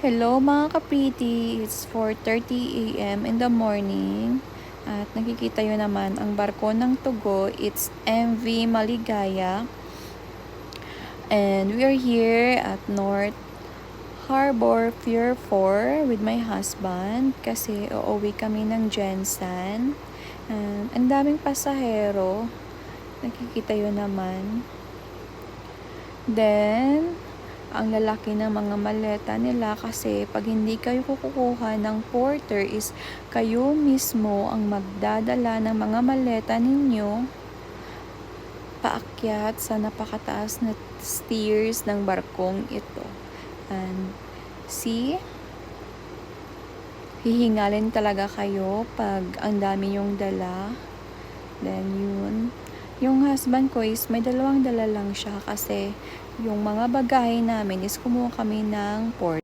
Hello mga ka-pretty, it's 4:30 a.m. in the morning at nakikita yun naman ang barko ng Tugo, it's MV Maligaya and we are here at North Harbor Pier 4 with my husband kasi uuwi kami ng Jensen and ang daming pasahero, nakikita yun naman. Then ang lalaki ng mga maleta nila kasi pag hindi kayo kukuha ng porter is kayo mismo ang magdadala ng mga maleta ninyo paakyat sa napakataas na stairs ng barkong ito. And see, hihingalin talaga kayo pag ang dami yung dala. Then yun, yung husband ko is may dalawang dala lang siya kasi yung mga bagahe namin is kumuha kami ng porter.